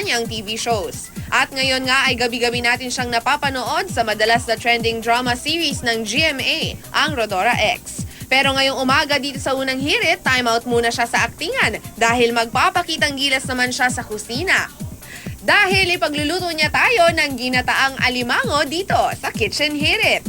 kanyang TV shows. At ngayon nga ay gabi-gabi natin siyang napapanood sa madalas na trending drama series ng GMA, ang Rodora X. Pero ngayong umaga dito sa Unang Hirit, time out muna siya sa aktingan dahil magpapakitang gilas naman siya sa kusina. Dahil ipagluluto niya tayo ng ginataang alimango dito sa Kitchen Hirit.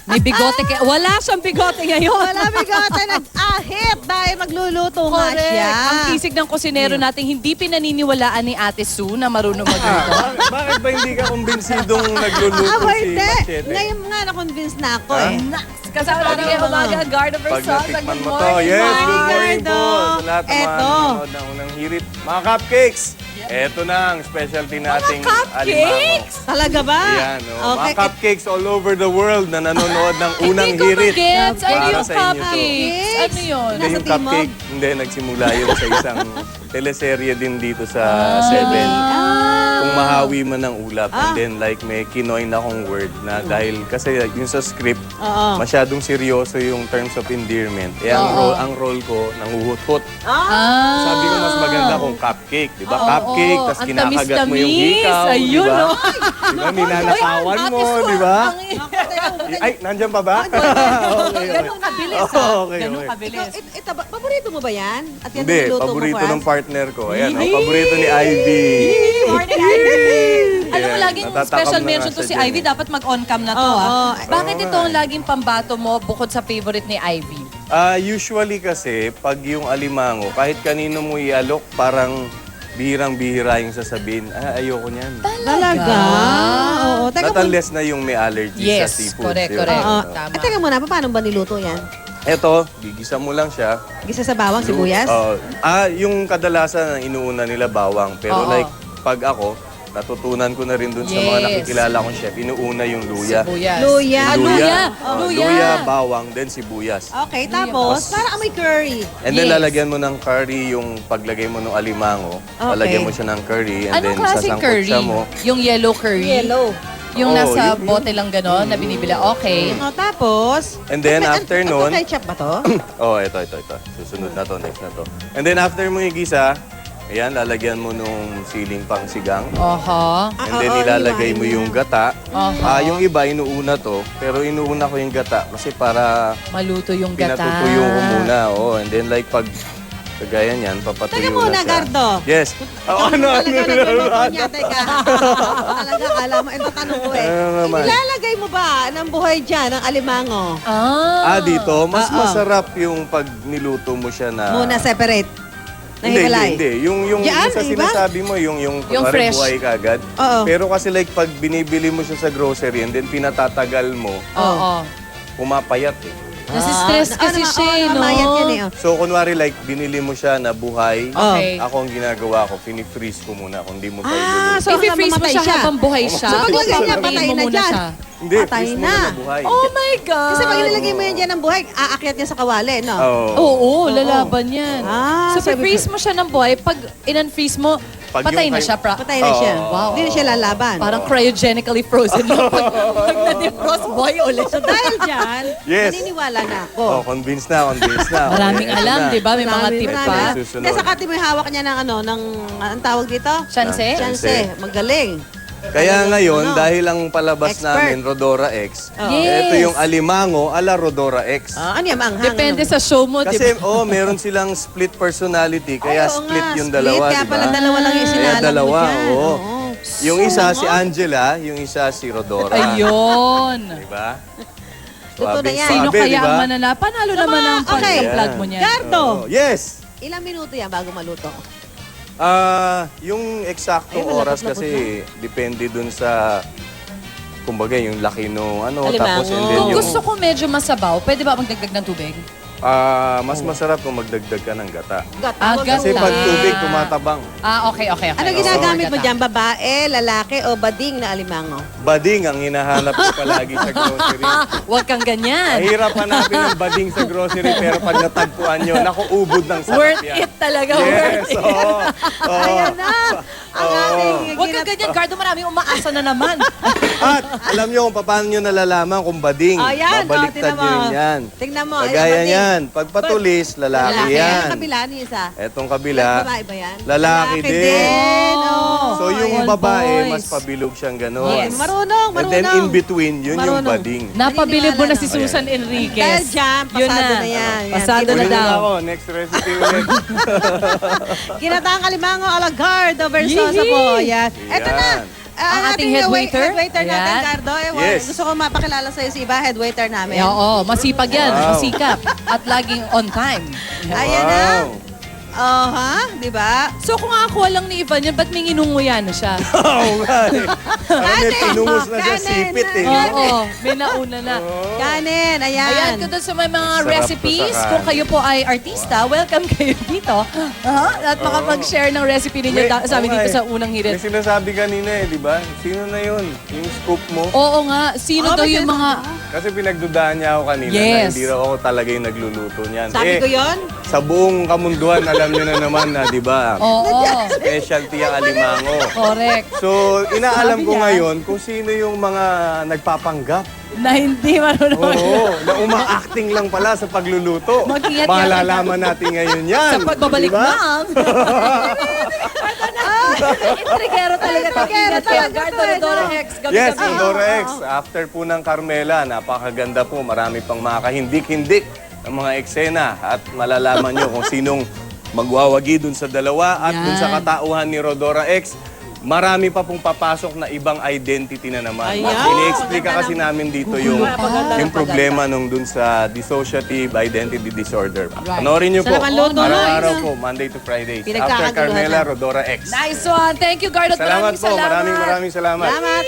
May bigote kaya. Wala siyang bigote ngayon. Wala bigote, nag-ahit dahil magluluto nga Correct. siya. Ang kisig ng kusinero nating hindi pinaniniwalaan ni Ate Sue na marunong magluto. Bakit ba hindi ka kumbinsidong nagluluto Ako si hindi. Machete? Ngayon nga na-convince na ako Ha? eh. Kasama natin ngayong umaga ang Guard of Pag Versailles. natikman Good mo to, morning. yes, good morning po Eto. sa lahat ng mga Eto. nanonood ng Unang Hirit. Mga cupcakes, eto na ang specialty nating cupcakes? Talaga ba? Yan, oh. Okay. Mga cupcakes all over the world na nanonood ng Unang Hindi ko Hirit. magets. Ano Para yung sa inyo to. cupcakes? Ano yun? Hindi Nasa yung timog? cupcake, hindi, nagsimula yun sa isang teleserye din dito sa 7. Kung mahawi man ng ulap. And then like may kinoin akong word na dahil kasi yung sa script, Oo. masyadong seryoso yung terms of endearment. Eh ang role ko, nanguhut-hut. Ah. Sabi ko mas maganda kung cupcake, di ba? Oo, Cupcake, oo. tapos Ang kinakagat mo yung tamis-tamis. hikaw, di Ayun, ba? oh. Di ba? Ninanakawan mo, di ba? Ay, nandyan pa ba? Ganun kabilis, ha? Okay, Ganun okay. kabilis. Ito, paborito mo ba yan? At yan Hindi, niluluto mo, paborito Kwan? ng partner ko. Ayan, oh, paborito ni Ivy. Morning, Ivy! Alam mo, Ayan, laging natatakam special na nga mention to siya si dyan, Ivy. eh. Dapat mag-on-cam na to, Oo. ha? Bakit Oo ito nga, ang laging pambato mo bukod sa favorite ni Ivy? Usually kasi, pag yung alimango, kahit kanino mo ialok, parang bihirang-bihira yung sasabihin, ayoko niyan. Talaga? Oo. Teka Not unless na yung may allergy sa Yes, seafood. correct, di ba? correct. Oo. Tama. Teka muna, paano ba niluto yan? Eto, gigisa mo lang siya. Gisa sa bawang, sibuyas? Yung kadalasan na inuuna nila bawang. Pero Oo. like, pag ako, natutunan ko na rin dun sa mga Yes. nakikilala kong chef, inuuna yung luya. Sibuyas. Luya. Ah, luya. Luya, bawang, then sibuyas. Okay, tapos, para amoy curry. And then Yes. lalagyan mo ng curry yung paglagay mo ng alimango. Okay. Lalagyan mo siya ng curry and Anong then klaseng sasangkot curry? siya mo. Yung yellow curry? Yellow. Yung Oo, nasa yung- bote lang gano'n na binibila. Okay. O, tapos, And then after nun, ketchup ba to? ito. Susunod na to, next na to. And then after mo igisa, ayan, lalagyan mo nung siling pang sigang. Oho. And then ilalagay mo yung gata. Aha. Yung iba, inuuna to. Pero inuuna ko yung gata kasi para Maluto yung gata. pinatutuyo ko muna. Oh. And then like pag kagaya niyan, papatuyo Teka muna, na siya. Gardo. Yes. Talaga nagluluto niya, teka. Talaga, kala mo, ito tanong ko eh. Ano naman? Ilalagay mo ba ng buhay dyan, ng alimango? Dito, mas Oo. masarap yung pag niluto mo siya na... Muna separate. Hindi, Nahiwalay. hindi. Yung Diyan, sa iba? sinasabi mo, yung Yung kunwari fresh. buhay kagad. Oo. Pero kasi like pag binibili mo siya sa grocery and then pinatatagal mo, Oo. pumapayat eh. Nasistress kasi siya, eh, no? Namayat yan eh. So kunwari like binili mo siya na buhay, Okay. ako ang ginagawa ko, fini-freeze ko muna kung di mo pa Ah, iluluto. so If i-freeze mo mamatay siya habang buhay siya, So pag lagay niya, papatayin patay mo na muna dyan. siya. Hindi, patay freeze mo na. na buhay. Oh my God! Kasi pag ilalagay mo yan dyan ng buhay, aakyat niya sa kawali, no? Oo. Oo, lalaban yan. Ah, so, sabi freeze mo siya ng buhay, pag in-unfreeze mo, Pag patay yung na kay- siya. Patay na siya. Oo. Wow. Hindi na siya lalaban. Parang cryogenically frozen lang. Pag na-defrost, buhay ulit. So dahil dyan, Yes. naniniwala na ako. Oh, convinced na. Maraming Okay, alam, na. di ba? May mga Marami, tip marami. pa. Susunod. Kasi sakati mo yung hawak niya ng ano, ng, anong tawag dito? Chance? Chance. Magaling. Kaya ngayon, Ano? dahil ang palabas Expert. namin, Rodora X, Oo. Yes. ito yung alimango ala Rodora X. Ano yan, maanghang? Depende sa show mo, di Kasi, ba? meron silang split personality, kaya Oo split nga, yung dalawa, Kaya di ba? pala dalawa lang yung Kaya sinalang dalawa, mo dyan. oo. Yung isa Oo si nga. Angela, yung isa si Rodora. Ayun. Di ba? Totoo na yan. Sino Swabe, kaya di ba? ang manana? Panalo naman ang okay. plug mo niya. Gardo, Oo. Yes! ilang minuto yan bago maluto? Yung eksaktong Ay, malapot oras na po kasi depende dun sa kumbaga yung laki no ano Alimango. tapos and then Kung yung gusto ko medyo masabaw, pwede ba magdagdag ng tubig? mas masarap kung magdagdag ka ng gata. Gata. Kasi Gata. pag tubig tumatabang. Okay. Ano ginagamit mo dyan? Babae, lalaki, o bading na alimango? Bading ang hinahanap ko palagi sa grocery. Huwag kang ganyan. Mahirap hanapin ng bading sa grocery pero pag natagpuan nyo, naku, ubod ng sarap Worth yan. it talaga, Yes, worth it. oo. Oo. Ayan na! Ang ating Huwag ka ganyan, Gardo, maraming umaasa na naman. At alam nyo kung paano nyo nalalaman kung bading. Oh, yan. Babaliktad tingnan nyo mo. yun yan. Tingnan mo. Kagaya Bading. yan. Pag patulis, lalaki yan. Ang kabila ni isa. Etong kabila, Babae ba yan? lalaki din. Oh. So yung all babae, boys. mas pabilog siyang gano'n. Yes. Marunong. And then in between, yun yung Marunong. bading. Napabilib mo na si Naniniwala Susan Dahil Enriquez. dyan, Yun pasado na yan. Yan. Pasado na Ulit daw. ako, next recipe ulit. Ginataang Kalimango a la Gardo Versosa Yee! po. Yan. Ito na. Yan. Ang ating head waiter. Head waiter natin, Ayan. Gardo. Yes. Gusto ko mapakilala sa'yo si iba, head waiter namin. Oo, masipag yan. Wow. Masikap. At laging on time. Ayan na. Oh, ha? Di ba? So kung nakakuha lang ni Ivan yan, ba't may nginunguya na siya? Oo nga eh. Parang may tinungos na siya Kanin. sipit eh. Oo, may nauna na. Kanin. Ayan. Ayan, kung doon sa may mga Sarap to recipes, sa kung kanin. kayo po ay artista, welcome kayo dito. At makapag-share ng recipe ninyo sa amin dito sa unang May hirit. sinasabi kanina eh, di ba? Sino na yun? Yung scoop mo? Oo nga, sino daw yung mga... Kasi pinagdudahan niya ako kanina na Yes. hindi raw ako talaga yung nagluluto niyan. Sabi ko yun. Sa buong kamunduhan, alam niyo na naman na, di ba? Oo, Specialty ang alimango. correct. So, inaalam Sabi ko niya. ngayon kung sino yung mga nagpapanggap. Na hindi marunong. Oo, na uma-acting lang pala sa pagluluto. Mag-ingat ka. Malalaman natin ngayon yan. Sa pagbabalik Diba? na. Intrigero talaga. Ingat kaya Gardo Rodora X. Yes, gabi-gabi. Rodora X. After po ng Carmela, napakaganda po. Marami pang mga kahindik-hindik ng mga eksena. At malalaman nyo kung sinong magwawagi dun sa dalawa at dun sa katauhan ni Rodora X. Marami pa pong papasok na ibang identity na naman. Ayan. Ine-explica kasi namin dito yung problema nung dun sa dissociative identity disorder. Panoorin nyo po. Sarap ang luto, no? Araw-araw po, Monday to Fridays. After Pinagkakaguluhan Carmela, na. Rodora X. Nice one. Thank you, Gardo. Salamat po. Maraming salamat. Salamat.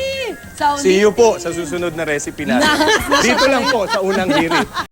Sa See you po sa susunod na recipe natin. Dito lang po sa unang hirit.